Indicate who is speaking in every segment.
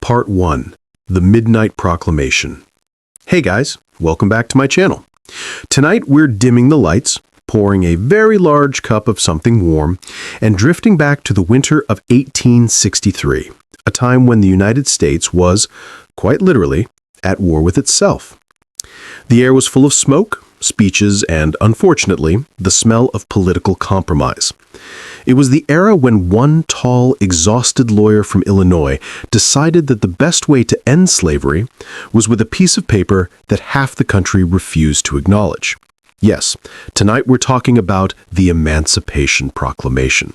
Speaker 1: Part 1. The Midnight Proclamation. Hey guys, welcome back to my channel. Tonight we're dimming the lights, pouring a very large cup of something warm, and drifting back to the winter of 1863, a time when the United States was, quite literally, at war with itself. The air was full of smoke, speeches, and, unfortunately, the smell of political compromise. It was the era when one tall, exhausted lawyer from Illinois decided that the best way to end slavery was with a piece of paper that half the country refused to acknowledge. Yes, tonight we're talking about the Emancipation Proclamation,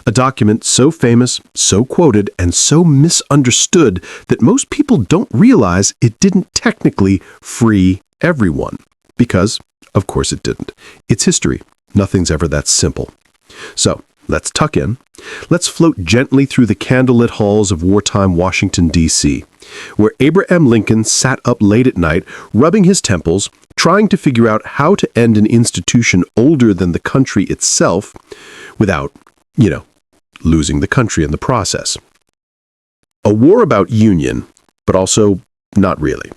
Speaker 1: a document so famous, so quoted, and so misunderstood that most people don't realize it didn't technically free everyone. Because, of course it didn't. It's history. Nothing's ever that simple. So, let's tuck in. Let's float gently through the candlelit halls of wartime Washington, D.C., where Abraham Lincoln sat up late at night, rubbing his temples, trying to figure out how to end an institution older than the country itself without, losing the country in the process. A war about union, but also not really.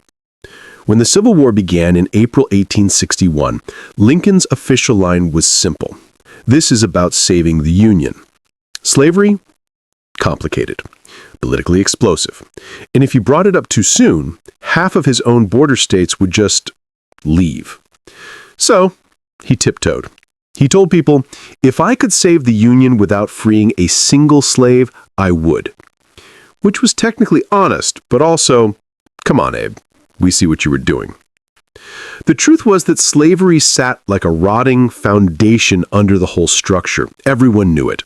Speaker 1: When the Civil War began in April 1861, Lincoln's official line was simple. This is about saving the Union. Slavery? Complicated. Politically explosive. And if you brought it up too soon, half of his own border states would just leave. So, he tiptoed. He told people, if I could save the Union without freeing a single slave, I would. Which was technically honest, but also, come on, Abe, we see what you were doing. The truth was that slavery sat like a rotting foundation under the whole structure. Everyone knew it.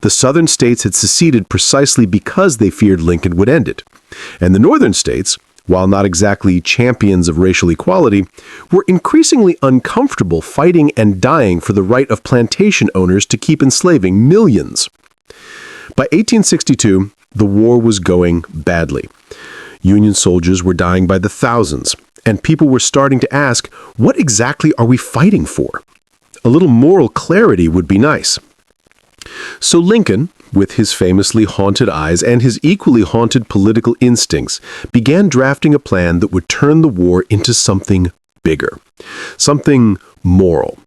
Speaker 1: The southern states had seceded precisely because they feared Lincoln would end it. And the northern states, while not exactly champions of racial equality, were increasingly uncomfortable fighting and dying for the right of plantation owners to keep enslaving millions. By 1862, the war was going badly. Union soldiers were dying by the thousands, and people were starting to ask, what exactly are we fighting for? A little moral clarity would be nice. So Lincoln, with his famously haunted eyes and his equally haunted political instincts, began drafting a plan that would turn the war into something bigger, something moral.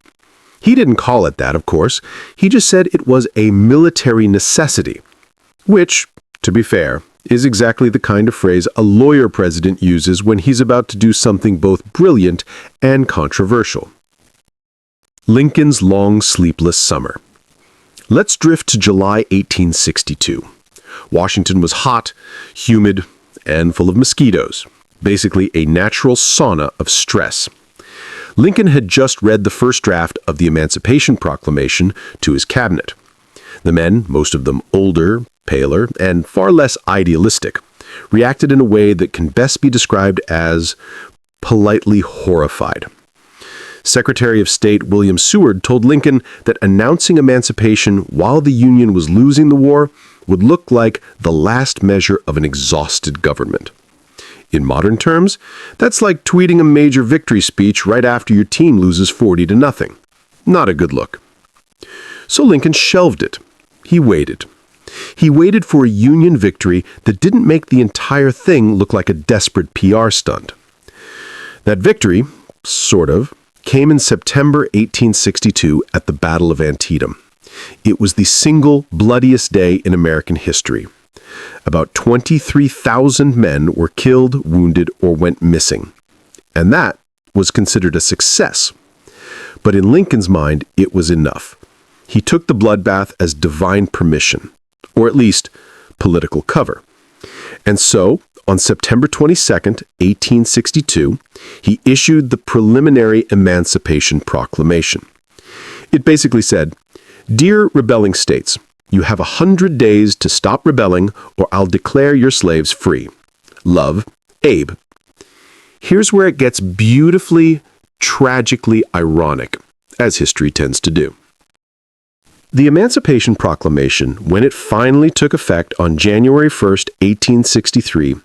Speaker 1: He didn't call it that, of course. He just said it was a military necessity, which, to be fair, is exactly the kind of phrase a lawyer president uses when he's about to do something both brilliant and controversial. Lincoln's long sleepless summer. Let's drift to July 1862. Washington was hot, humid, and full of mosquitoes, basically a natural sauna of stress. Lincoln had just read the first draft of the Emancipation Proclamation to his cabinet. The men, most of them older, paler, and far less idealistic, reacted in a way that can best be described as politely horrified. Secretary of State William Seward told Lincoln that announcing emancipation while the Union was losing the war would look like the last measure of an exhausted government. In modern terms, that's like tweeting a major victory speech right after your team loses 40-0. Not a good look. So Lincoln shelved it. He waited. He waited for a Union victory that didn't make the entire thing look like a desperate PR stunt. That victory, sort of, came in September 1862 at the Battle of Antietam. It was the single bloodiest day in American history. About 23,000 men were killed, wounded, or went missing. And that was considered a success. But in Lincoln's mind, it was enough. He took the bloodbath as divine permission, or at least political cover. And so, on September 22, 1862, he issued the preliminary Emancipation Proclamation. It basically said, "Dear rebelling states, you have 100 days to stop rebelling or I'll declare your slaves free. Love, Abe." Here's where it gets beautifully, tragically ironic, as history tends to do. The Emancipation Proclamation, when it finally took effect on January 1, 1863,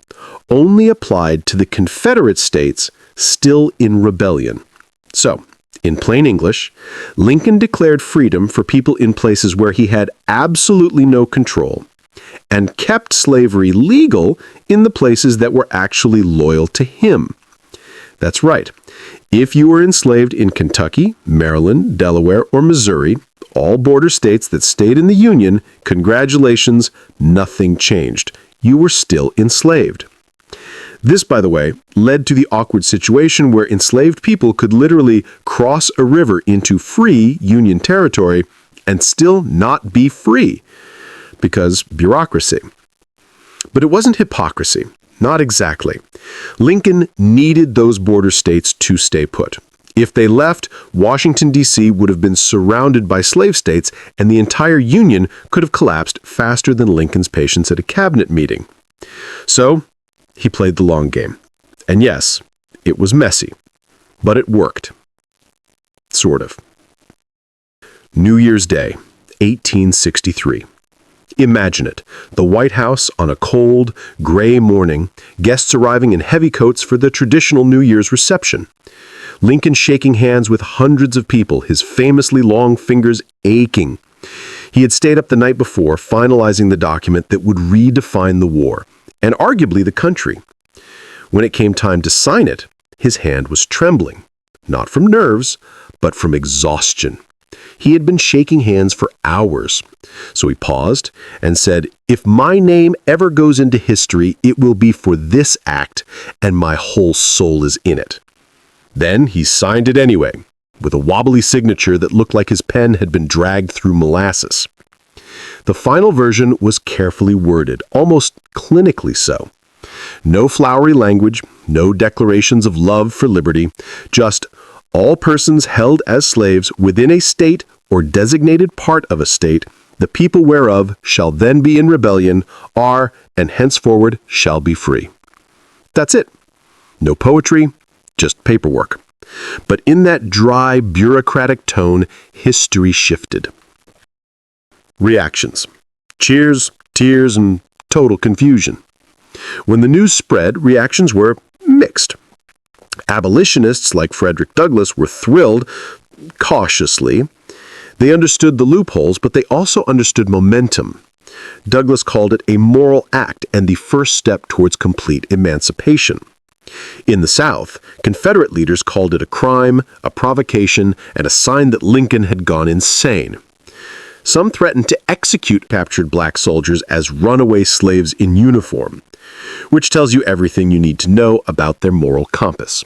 Speaker 1: only applied to the Confederate states still in rebellion. So, in plain English, Lincoln declared freedom for people in places where he had absolutely no control, and kept slavery legal in the places that were actually loyal to him. That's right. If you were enslaved in Kentucky, Maryland, Delaware, or Missouri, all border states that stayed in the Union, congratulations, nothing changed. You were still enslaved. This, by the way, led to the awkward situation where enslaved people could literally cross a river into free Union territory and still not be free, because bureaucracy. But it wasn't hypocrisy. Not exactly. Lincoln needed those border states to stay put. If they left, Washington, D.C. would have been surrounded by slave states, and the entire Union could have collapsed faster than Lincoln's patience at a cabinet meeting. So, he played the long game. And yes, it was messy, but it worked. Sort of. New Year's Day, 1863. Imagine it, the White House on a cold, gray morning, guests arriving in heavy coats for the traditional New Year's reception. Lincoln shaking hands with hundreds of people, his famously long fingers aching. He had stayed up the night before, finalizing the document that would redefine the war, and arguably the country. When it came time to sign it, his hand was trembling, not from nerves, but from exhaustion. He had been shaking hands for hours. So he paused and said, "If my name ever goes into history, it will be for this act, and my whole soul is in it." Then he signed it anyway, with a wobbly signature that looked like his pen had been dragged through molasses. The final version was carefully worded, almost clinically so. No flowery language, no declarations of love for liberty, just all persons held as slaves within a state or designated part of a state, the people whereof shall then be in rebellion, are, and henceforward shall be free. That's it. No poetry, just paperwork. But in that dry, bureaucratic tone, history shifted. Reactions. Cheers, tears, and total confusion. When the news spread, reactions were mixed. Abolitionists like Frederick Douglass were thrilled, cautiously. They understood the loopholes, but they also understood momentum. Douglass called it a moral act and the first step towards complete emancipation. In the South, Confederate leaders called it a crime, a provocation, and a sign that Lincoln had gone insane. Some threatened to execute captured black soldiers as runaway slaves in uniform, which tells you everything you need to know about their moral compass.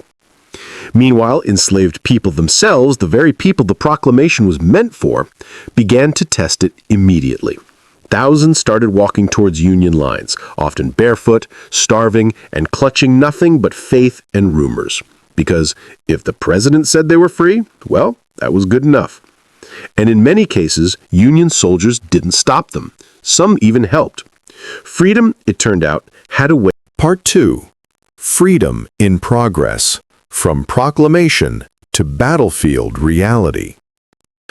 Speaker 1: Meanwhile, enslaved people themselves, the very people the proclamation was meant for, began to test it immediately. Thousands started walking towards Union lines, often barefoot, starving, and clutching nothing but faith and rumors. Because if the president said they were free, well, that was good enough. And in many cases, Union soldiers didn't stop them. Some even helped. Freedom, it turned out, had a way.
Speaker 2: Part 2. Freedom in Progress. From Proclamation to Battlefield Reality.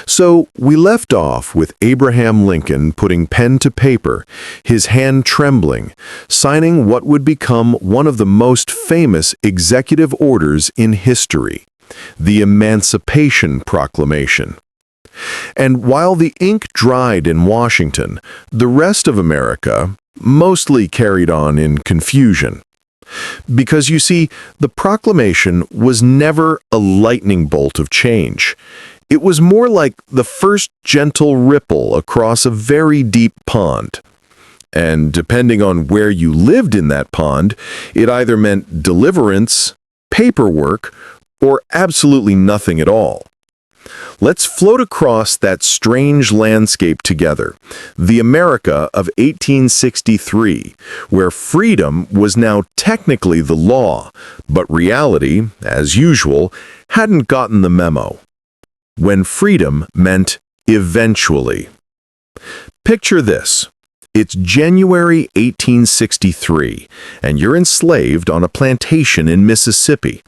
Speaker 2: So, we left off with Abraham Lincoln putting pen to paper, his hand trembling, signing what would become one of the most famous executive orders in history, the Emancipation Proclamation. And while the ink dried in Washington, the rest of America mostly carried on in confusion. Because you see, the proclamation was never a lightning bolt of change. It was more like the first gentle ripple across a very deep pond. And depending on where you lived in that pond, it either meant deliverance, paperwork, or absolutely nothing at all. Let's float across that strange landscape together, the America of 1863, where freedom was now technically the law, but reality, as usual, hadn't gotten the memo. When freedom meant eventually. Picture this. It's January 1863, and you're enslaved on a plantation in Mississippi.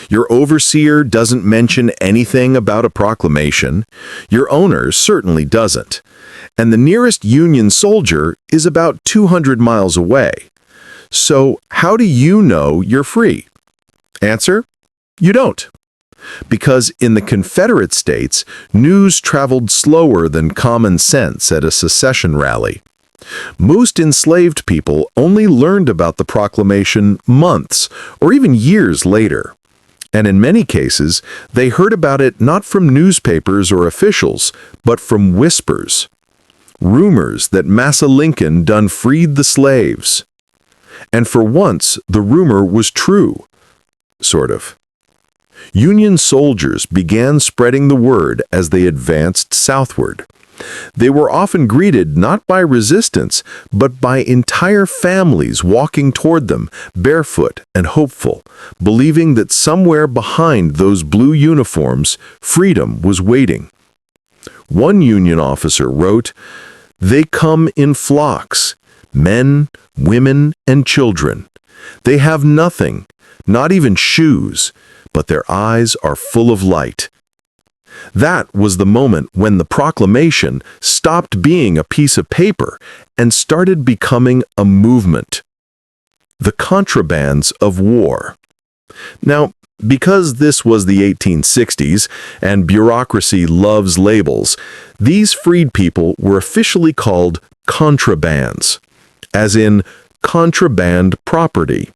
Speaker 2: Your overseer doesn't mention anything about a proclamation. Your owner certainly doesn't. And the nearest Union soldier is about 200 miles away. So how do you know you're free? Answer: you don't. Because in the Confederate states, news traveled slower than common sense at a secession rally. Most enslaved people only learned about the proclamation months or even years later. And in many cases, they heard about it not from newspapers or officials, but from whispers. Rumors that Massa Lincoln done freed the slaves. And for once, the rumor was true. Sort of. Union soldiers began spreading the word as they advanced southward. They were often greeted not by resistance, but by entire families walking toward them, barefoot and hopeful, believing that somewhere behind those blue uniforms, freedom was waiting. One Union officer wrote, "They come in flocks, men, women, and children. They have nothing, not even shoes, but their eyes are full of light." That was the moment when the proclamation stopped being a piece of paper and started becoming a movement. The contrabands of war. Now, because this was the 1860s and bureaucracy loves labels, these freed people were officially called contrabands, as in contraband property.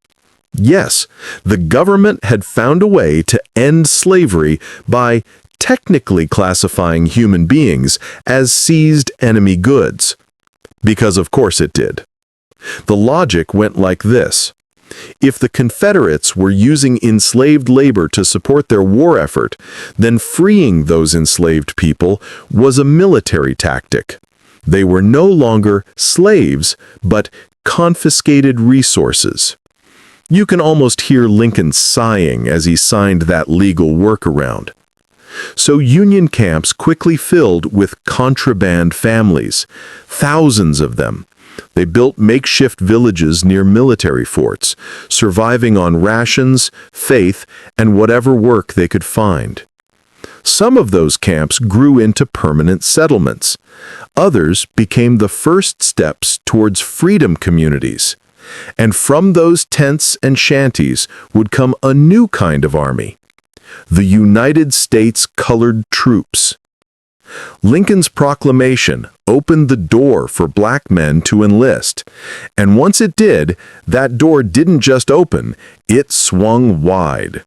Speaker 2: Yes, the government had found a way to end slavery by technically classifying human beings as seized enemy goods. Because of course it did. The logic went like this. If the Confederates were using enslaved labor to support their war effort, then freeing those enslaved people was a military tactic. They were no longer slaves, but confiscated resources. You can almost hear Lincoln sighing as he signed that legal workaround. So Union camps quickly filled with contraband families, thousands of them. They built makeshift villages near military forts, surviving on rations, faith, and whatever work they could find. Some of those camps grew into permanent settlements. Others became the first steps towards freedom communities. And from those tents and shanties would come a new kind of army. The United States Colored Troops. Lincoln's proclamation opened the door for black men to enlist, and once it did, that door didn't just open, it swung wide.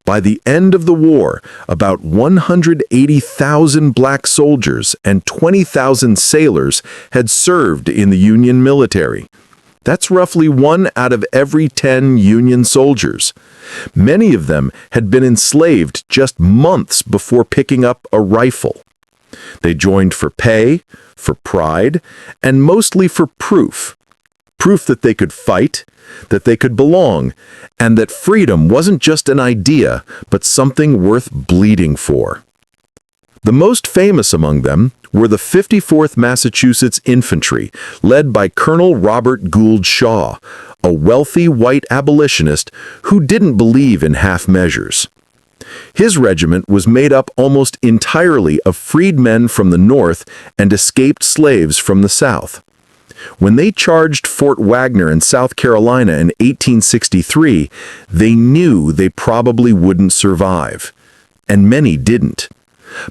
Speaker 2: By the end of the war, about 180,000 black soldiers and 20,000 sailors had served in the Union military. That's roughly 1 out of every 10 Union soldiers. Many of them had been enslaved just months before picking up a rifle. They joined for pay, for pride, and mostly for proof. Proof that they could fight, that they could belong, and that freedom wasn't just an idea, but something worth bleeding for. The most famous among them were the 54th Massachusetts Infantry, led by Colonel Robert Gould Shaw, a wealthy white abolitionist who didn't believe in half measures. His regiment was made up almost entirely of freed men from the North and escaped slaves from the South. When they charged Fort Wagner in South Carolina in 1863, they knew they probably wouldn't survive, and many didn't.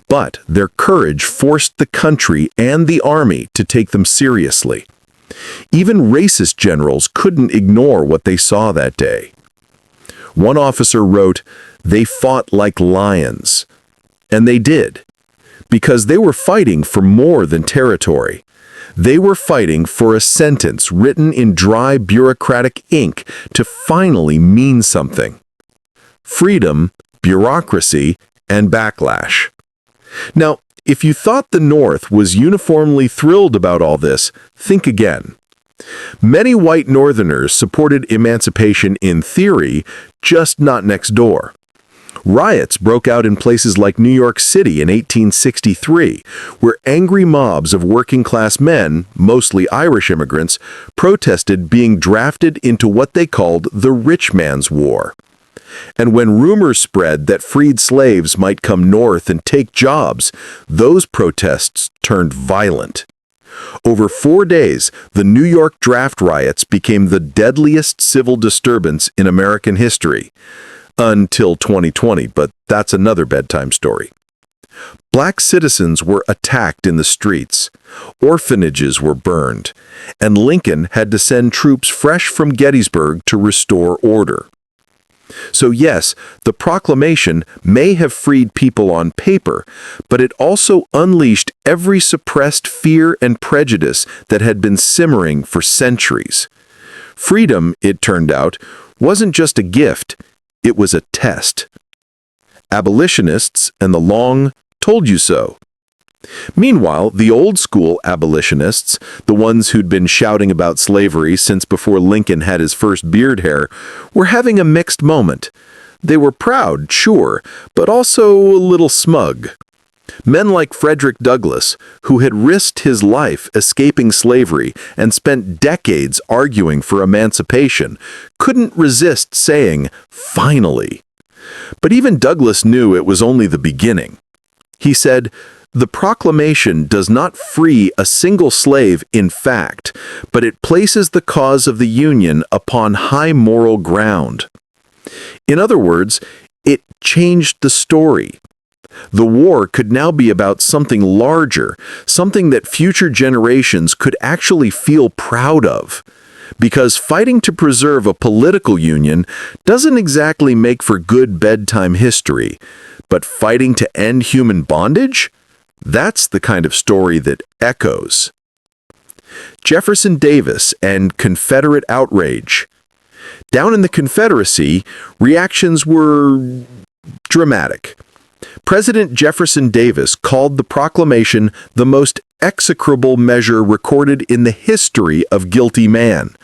Speaker 2: But their courage forced the country and the army to take them seriously. Even racist generals couldn't ignore what they saw that day. One officer wrote, "They fought like lions." And they did, because they were fighting for more than territory. They were fighting for a sentence written in dry bureaucratic ink to finally mean something. Freedom, bureaucracy, and backlash. Now, if you thought the North was uniformly thrilled about all this, think again. Many white Northerners supported emancipation in theory, just not next door. Riots broke out in places like New York City in 1863, where angry mobs of working-class men, mostly Irish immigrants, protested being drafted into what they called the rich man's war. And when rumors spread that freed slaves might come north and take jobs, those protests turned violent. Over 4 days, the New York draft riots became the deadliest civil disturbance in American history. Until 2020, but that's another bedtime story. Black citizens were attacked in the streets, orphanages were burned, and Lincoln had to send troops fresh from Gettysburg to restore order. So yes, the proclamation may have freed people on paper, but it also unleashed every suppressed fear and prejudice that had been simmering for centuries. Freedom, it turned out, wasn't just a gift, it was a test. Abolitionists and the long told you so. Meanwhile, the old-school abolitionists, the ones who'd been shouting about slavery since before Lincoln had his first beard hair, were having a mixed moment. They were proud, sure, but also a little smug. Men like Frederick Douglass, who had risked his life escaping slavery and spent decades arguing for emancipation, couldn't resist saying, "Finally." But even Douglass knew it was only the beginning. He said, "The proclamation does not free a single slave in fact, but it places the cause of the Union upon high moral ground." In other words, it changed the story. The war could now be about something larger, something that future generations could actually feel proud of. Because fighting to preserve a political union doesn't exactly make for good bedtime history, but fighting to end human bondage? That's the kind of story that echoes. Jefferson Davis and Confederate outrage. Down in the Confederacy, reactions were dramatic. President Jefferson Davis called the proclamation the most execrable measure recorded in the history of guilty man,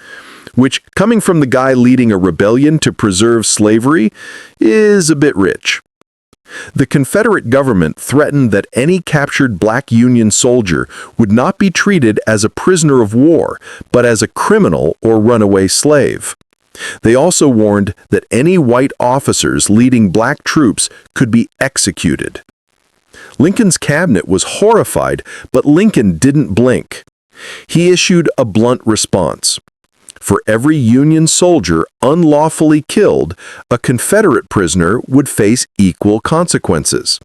Speaker 2: which, coming from the guy leading a rebellion to preserve slavery, is a bit rich. The Confederate government threatened that any captured black Union soldier would not be treated as a prisoner of war, but as a criminal or runaway slave. They also warned that any white officers leading black troops could be executed. Lincoln's cabinet was horrified, but Lincoln didn't blink. He issued a blunt response. For every Union soldier unlawfully killed, a Confederate prisoner would face equal consequences.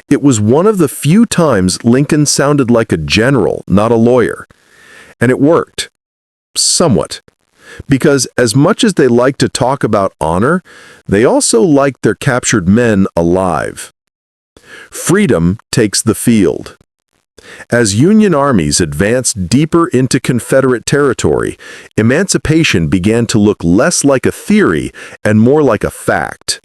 Speaker 2: It was one of the few times Lincoln sounded like a general, not a lawyer. And it worked. Somewhat. Because as much as they liked to talk about honor, they also liked their captured men alive. Freedom takes the field. As Union armies advanced deeper into Confederate territory, emancipation began to look less like a theory and more like a fact.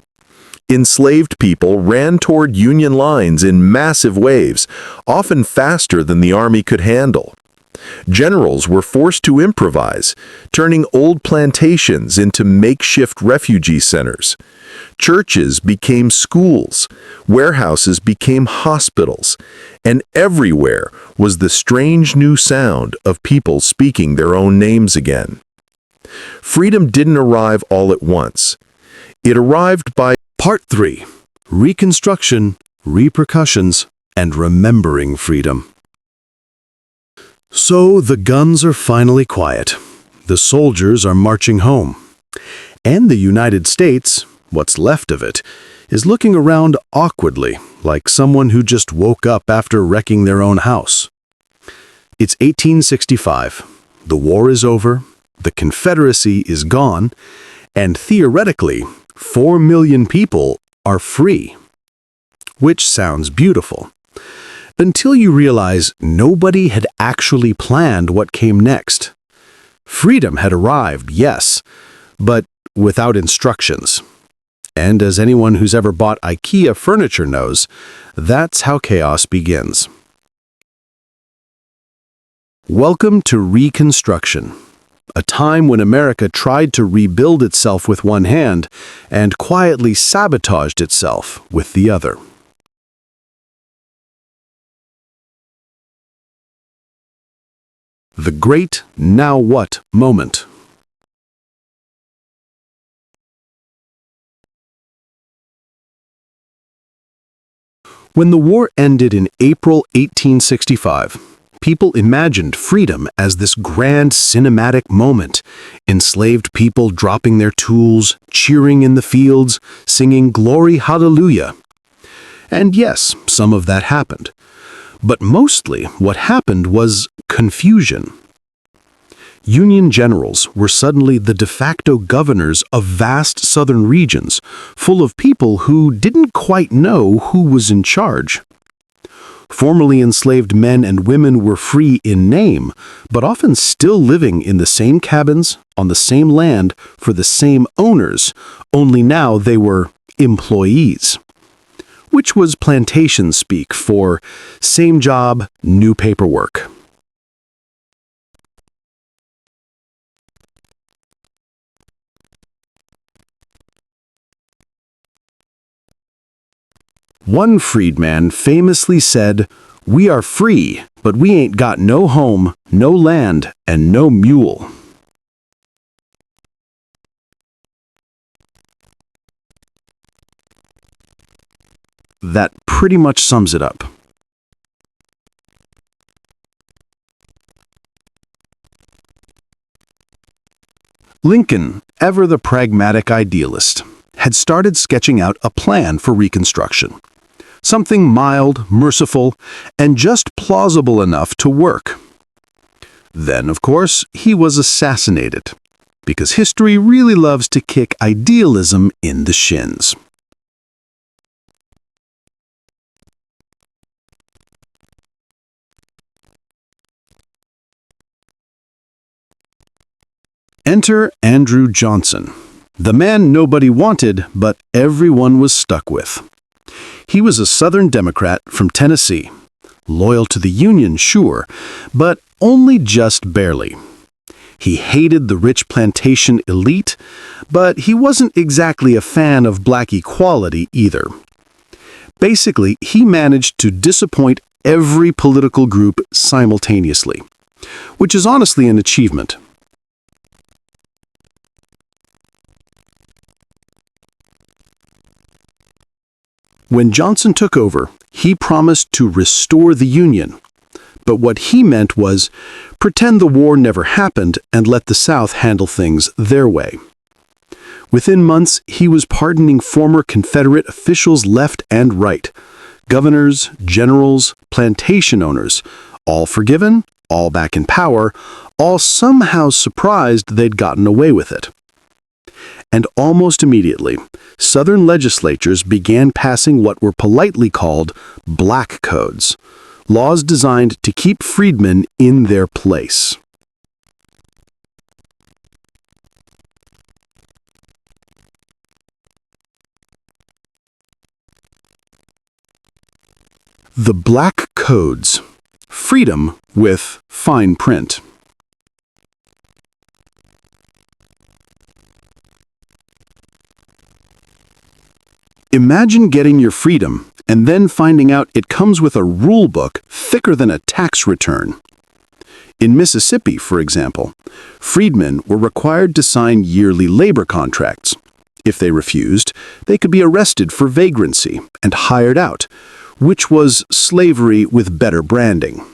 Speaker 2: Enslaved people ran toward Union lines in massive waves, often faster than the army could handle. Generals were forced to improvise, turning old plantations into makeshift refugee centers. Churches became schools, warehouses became hospitals, and everywhere was the strange new sound of people speaking their own names again. Freedom didn't arrive all at once. It arrived by
Speaker 1: Part 3. Reconstruction, Repercussions, and Remembering Freedom. So the guns are finally quiet. The soldiers are marching home. And the United States, what's left of it, is looking around awkwardly, like someone who just woke up after wrecking their own house. It's 1865. The war is over, the Confederacy is gone, and theoretically, 4 million people are free. Which sounds beautiful. Until you realize nobody had actually planned what came next. Freedom had arrived, yes, but without instructions. And as anyone who's ever bought IKEA furniture knows, that's how chaos begins. Welcome to Reconstruction, a time when America tried to rebuild itself with one hand and quietly sabotaged itself with the other. The great now what moment. When the war ended in April 1865, people imagined freedom as this grand cinematic moment, enslaved people dropping their tools, cheering in the fields, singing Glory Hallelujah. And yes, some of that happened. But mostly what happened was confusion. Union generals were suddenly the de facto governors of vast southern regions, full of people who didn't quite know who was in charge. Formerly enslaved men and women were free in name, but often still living in the same cabins, on the same land, for the same owners, only now they were employees. Which was plantation speak for same job, new paperwork. One freedman famously said, "We are free, but we ain't got no home, no land, and no mule." That pretty much sums it up. Lincoln, ever the pragmatic idealist, had started sketching out a plan for Reconstruction. Something mild, merciful, and just plausible enough to work. Then, of course, he was assassinated, because history really loves to kick idealism in the shins. Enter Andrew Johnson, the man nobody wanted, but everyone was stuck with. He was a Southern Democrat from Tennessee, loyal to the Union, sure, but only just barely. He hated the rich plantation elite, but he wasn't exactly a fan of black equality either. Basically, he managed to disappoint every political group simultaneously, which is honestly an achievement. When Johnson took over, he promised to restore the Union. But what he meant was pretend the war never happened and let the South handle things their way. Within months, he was pardoning former Confederate officials left and right. Governors, generals, plantation owners, all forgiven, all back in power, all somehow surprised they'd gotten away with it. And almost immediately, Southern legislatures began passing what were politely called black codes, laws designed to keep freedmen in their place. The black codes. Freedom with fine print. Imagine getting your freedom and then finding out it comes with a rule book thicker than a tax return. In Mississippi, for example, freedmen were required to sign yearly labor contracts. If they refused, they could be arrested for vagrancy and hired out, which was slavery with better branding.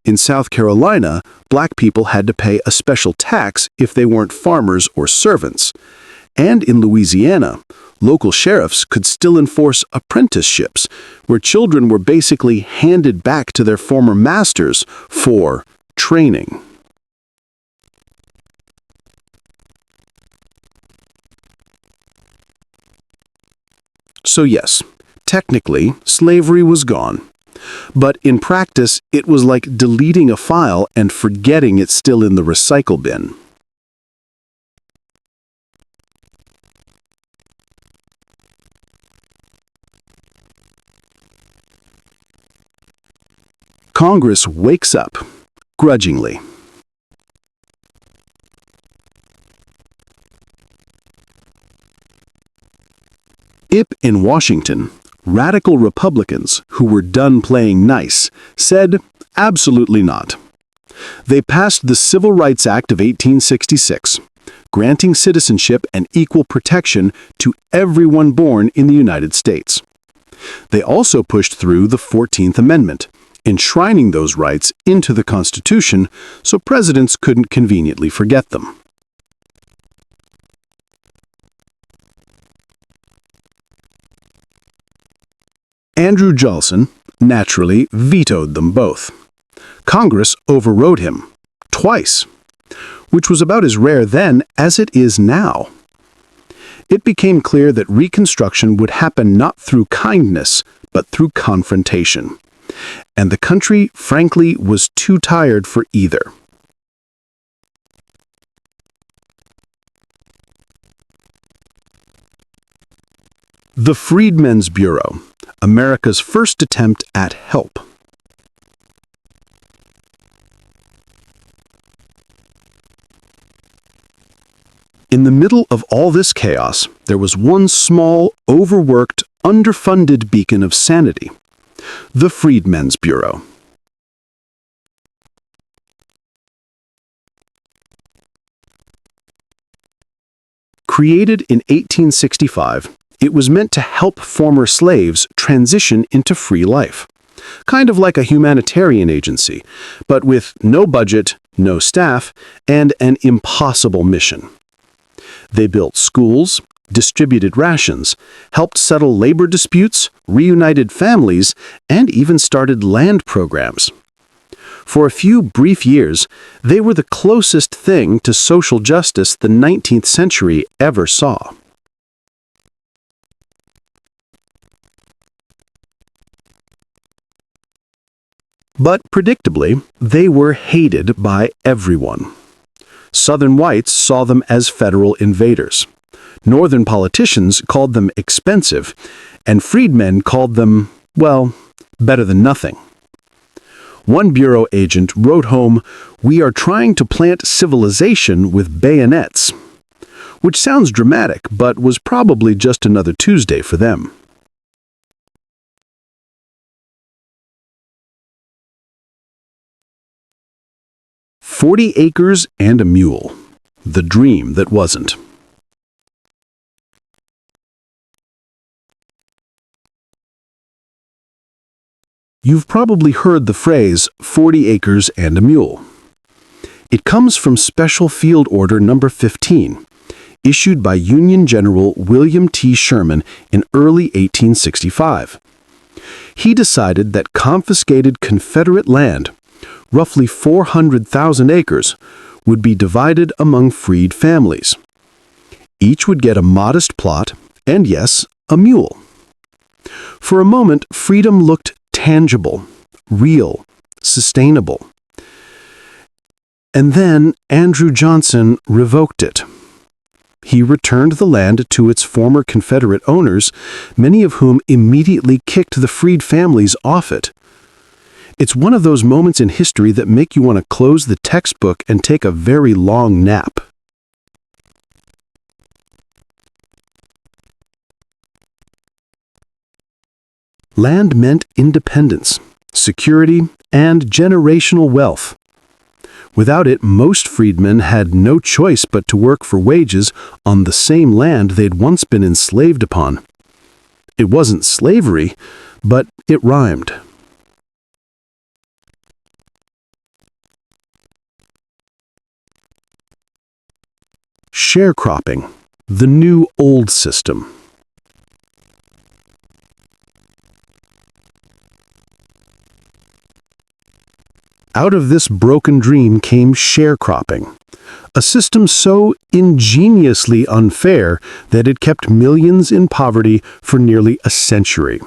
Speaker 1: In South Carolina, black people had to pay a special tax if they weren't farmers or servants. And in Louisiana, local sheriffs could still enforce apprenticeships, where children were basically handed back to their former masters for training. So yes, technically, slavery was gone. But in practice, it was like deleting a file and forgetting it's still in the recycle bin. Congress wakes up, grudgingly. In Washington, radical Republicans who were done playing nice said, absolutely not. They passed the Civil Rights Act of 1866, granting citizenship and equal protection to everyone born in the United States. They also pushed through the 14th Amendment, enshrining those rights into the Constitution so presidents couldn't conveniently forget them. Andrew Johnson naturally vetoed them both. Congress overrode him, twice, which was about as rare then as it is now. It became clear that Reconstruction would happen not through kindness, but through confrontation. And the country, frankly, was too tired for either. The Freedmen's Bureau, America's first attempt at help. In the middle of all this chaos, there was one small, overworked, underfunded beacon of sanity: the Freedmen's Bureau. Created in 1865, it was meant to help former slaves transition into free life. Kind of like a humanitarian agency, but with no budget, no staff, and an impossible mission. They built schools, distributed rations, helped settle labor disputes, reunited families, and even started land programs. For a few brief years, they were the closest thing to social justice the 19th century ever saw. But predictably, they were hated by everyone. Southern whites saw them as federal invaders. Northern politicians called them expensive, and freedmen called them, well, better than nothing. One bureau agent wrote home, "We are trying to plant civilization with bayonets," which sounds dramatic, but was probably just another Tuesday for them. "40 acres and a mule," the dream that wasn't. You've probably heard the phrase 40 acres and a mule. It comes from Special Field Order No. 15, issued by Union General William T. Sherman in early 1865. He decided that confiscated Confederate land, roughly 400,000 acres, would be divided among freed families. Each would get a modest plot, and yes, a mule. For a moment, freedom looked tangible, real, sustainable. And then Andrew Johnson revoked it. He returned the land to its former Confederate owners, many of whom immediately kicked the freed families off it. It's one of those moments in history that make you want to close the textbook and take a very long nap. Land meant independence, security, and generational wealth. Without it, most freedmen had no choice but to work for wages on the same land they'd once been enslaved upon. It wasn't slavery, but it rhymed. Sharecropping, the new old system. Out of this broken dream came sharecropping, a system so ingeniously unfair that it kept millions in poverty for nearly a century.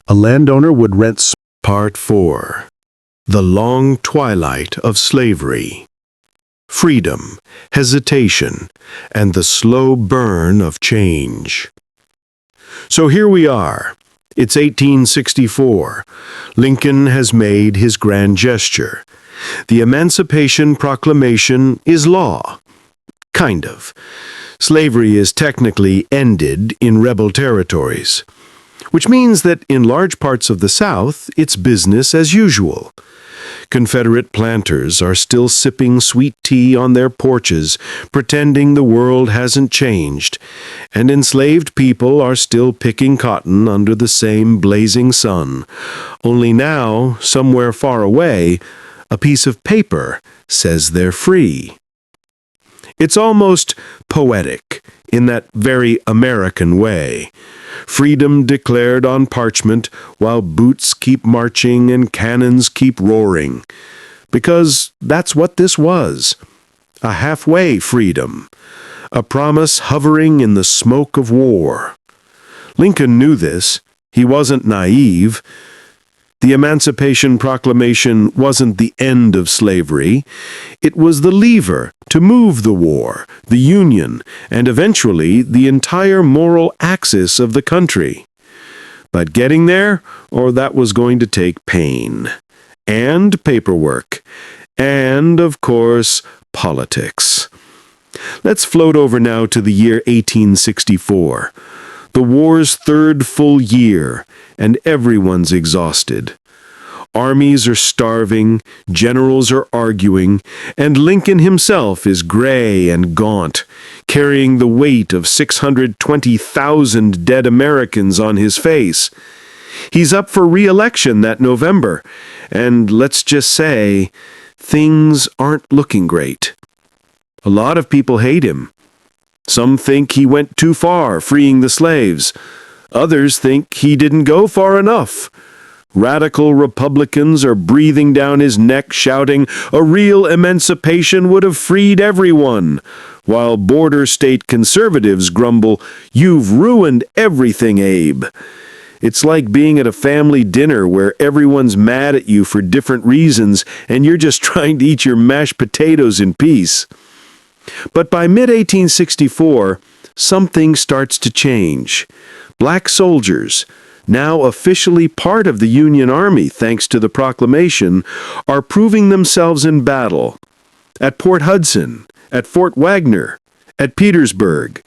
Speaker 1: A landowner would rent.
Speaker 2: Part 4. The Long Twilight of Slavery. Freedom, hesitation, and the slow burn of change. So here we are. It's 1864. Lincoln has made his grand gesture. The Emancipation Proclamation is law. Kind of. Slavery is technically ended in rebel territories, which means that in large parts of the South, it's business as usual. Confederate planters are still sipping sweet tea on their porches, pretending the world hasn't changed, and enslaved people are still picking cotton under the same blazing sun. Only now, somewhere far away, a piece of paper says they're free. It's almost poetic
Speaker 1: in that very American way. Freedom declared on parchment while boots keep marching and cannons keep roaring. Because that's what this was. A halfway freedom. A promise hovering in the smoke of war. Lincoln knew this. He wasn't naive. The Emancipation Proclamation wasn't the end of slavery. It was the lever to move the war, the Union, and eventually the entire moral axis of the country. But getting there, that was going to take pain. And paperwork. And, of course, politics. Let's float over now to the year 1864. The war's third full year, and everyone's exhausted. Armies are starving, generals are arguing, and Lincoln himself is gray and gaunt, carrying the weight of 620,000 dead Americans on his face. He's up for re-election that November, and let's just say, things aren't looking great. A lot of people hate him. Some think he went too far freeing the slaves. Others think he didn't go far enough. Radical Republicans are breathing down his neck, shouting, "A real emancipation would have freed everyone," while border state conservatives grumble, "You've ruined everything, Abe." It's like being at a family dinner where everyone's mad at you for different reasons and you're just trying to eat your mashed potatoes in peace. But by mid-1864, something starts to change. Black soldiers, now officially part of the Union Army thanks to the proclamation, are proving themselves in battle. At Port Hudson, at Fort Wagner, at Petersburg.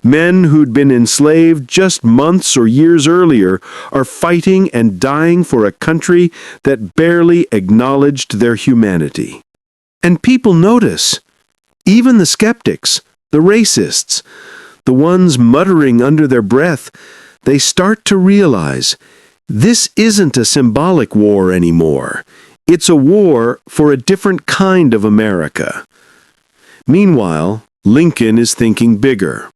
Speaker 1: Men who'd been enslaved just months or years earlier are fighting and dying for a country that barely acknowledged their humanity. And people notice. Even the skeptics, the racists, the ones muttering under their breath, they start to realize this isn't a symbolic war anymore. It's a war for a different kind of America. Meanwhile, Lincoln is thinking bigger.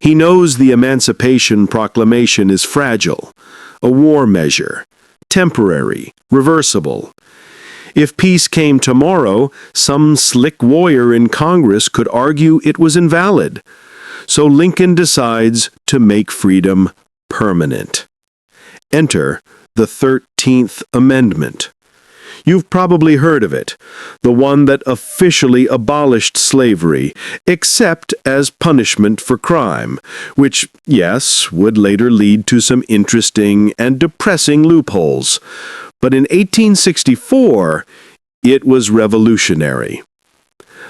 Speaker 1: He knows the Emancipation Proclamation is fragile, a war measure, temporary, reversible. If peace came tomorrow, some slick lawyer in Congress could argue it was invalid. So Lincoln decides to make freedom permanent. Enter the 13th Amendment. You've probably heard of it, the one that officially abolished slavery, except as punishment for crime, which, yes, would later lead to some interesting and depressing loopholes. But in 1864, it was revolutionary.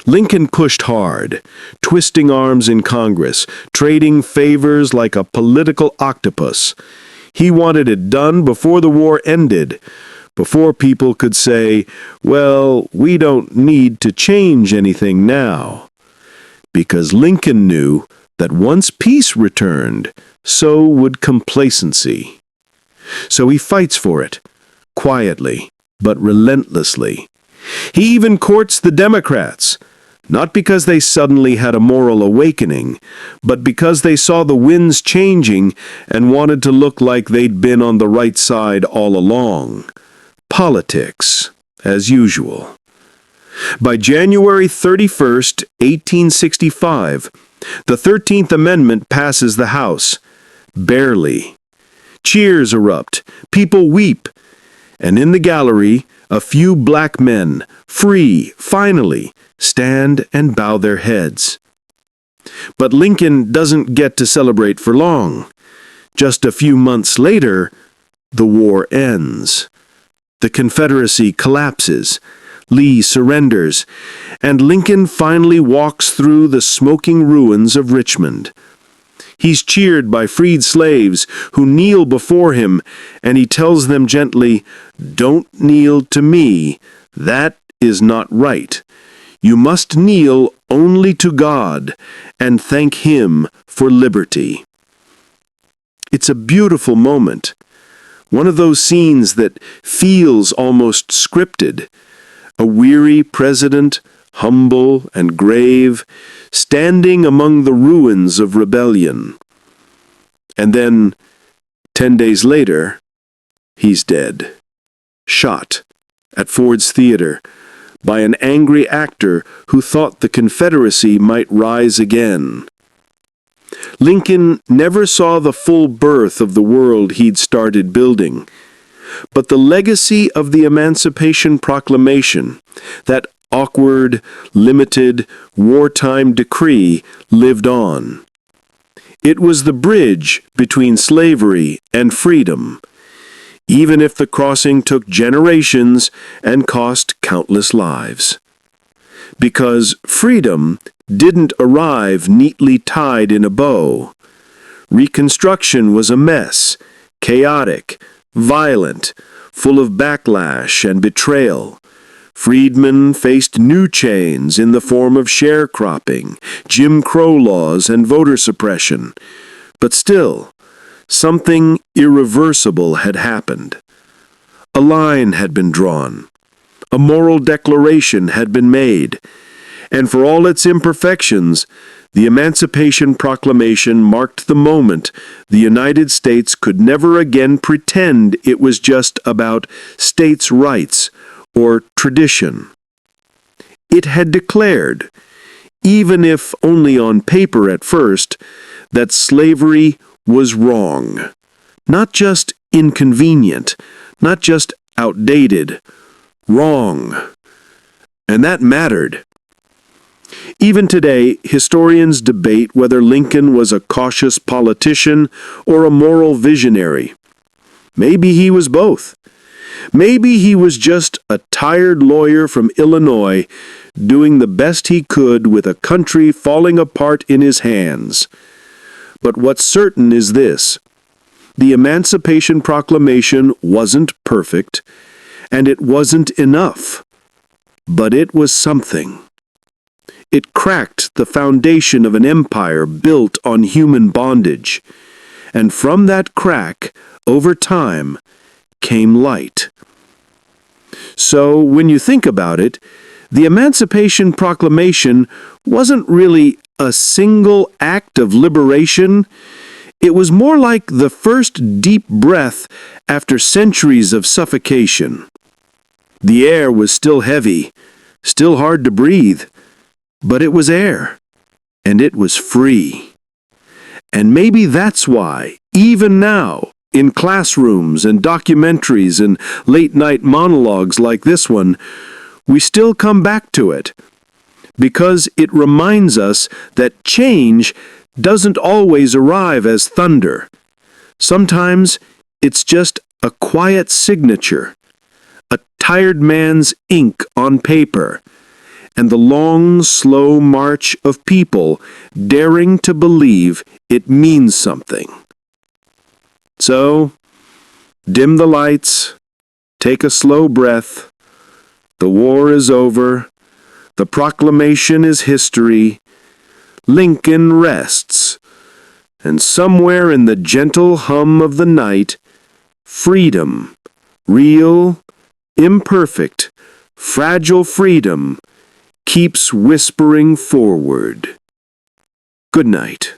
Speaker 1: Lincoln pushed hard, twisting arms in Congress, trading favors like a political octopus. He wanted it done before the war ended, before people could say, well, we don't need to change anything now. Because Lincoln knew that once peace returned, so would complacency. So he fights for it, quietly, but relentlessly. He even courts the Democrats, not because they suddenly had a moral awakening, but because they saw the winds changing and wanted to look like they'd been on the right side all along. Politics, as usual. By January 31st, 1865, the 13th Amendment passes the House. Barely. Cheers erupt, people weep, and in the gallery, a few black men, free, finally, stand and bow their heads. But Lincoln doesn't get to celebrate for long. Just a few months later, the war ends. The Confederacy collapses, Lee surrenders, and Lincoln finally walks through the smoking ruins of Richmond. He's cheered by freed slaves who kneel before him, and he tells them gently, "Don't kneel to me. That is not right. You must kneel only to God and thank Him for liberty." It's a beautiful moment. One of those scenes that feels almost scripted. A weary president, humble and grave, standing among the ruins of rebellion. And then, 10 days later, he's dead. Shot at Ford's Theater by an angry actor who thought the Confederacy might rise again. Lincoln never saw the full birth of the world he'd started building, but the legacy of the Emancipation Proclamation, that awkward, limited, wartime decree, lived on. It was the bridge between slavery and freedom, even if the crossing took generations and cost countless lives. Because freedom didn't arrive neatly tied in a bow. Reconstruction was a mess, chaotic, violent, full of backlash and betrayal. Freedmen faced new chains in the form of sharecropping, Jim Crow laws, and voter suppression. But still, something irreversible had happened. A line had been drawn. A moral declaration had been made. And for all its imperfections, the Emancipation Proclamation marked the moment the United States could never again pretend it was just about states' rights or tradition. It had declared, even if only on paper at first, that slavery was wrong. Not just inconvenient, not just outdated, wrong. And that mattered. Even today, historians debate whether Lincoln was a cautious politician or a moral visionary. Maybe he was both. Maybe he was just a tired lawyer from Illinois doing the best he could with a country falling apart in his hands. But what's certain is this: the Emancipation Proclamation wasn't perfect, and it wasn't enough. But it was something. It cracked the foundation of an empire built on human bondage. And from that crack, over time, came light. So, when you think about it, the Emancipation Proclamation wasn't really a single act of liberation. It was more like the first deep breath after centuries of suffocation. The air was still heavy, still hard to breathe, but it was air, and it was free. And maybe that's why, even now, in classrooms and documentaries and late-night monologues like this one, we still come back to it. Because it reminds us that change doesn't always arrive as thunder. Sometimes it's just a quiet signature, a tired man's ink on paper, and the long, slow march of people daring to believe it means something. So, dim the lights, take a slow breath. The war is over. The proclamation is history. Lincoln rests. And somewhere in the gentle hum of the night, freedom, real, imperfect, fragile freedom, keeps whispering forward. Good night.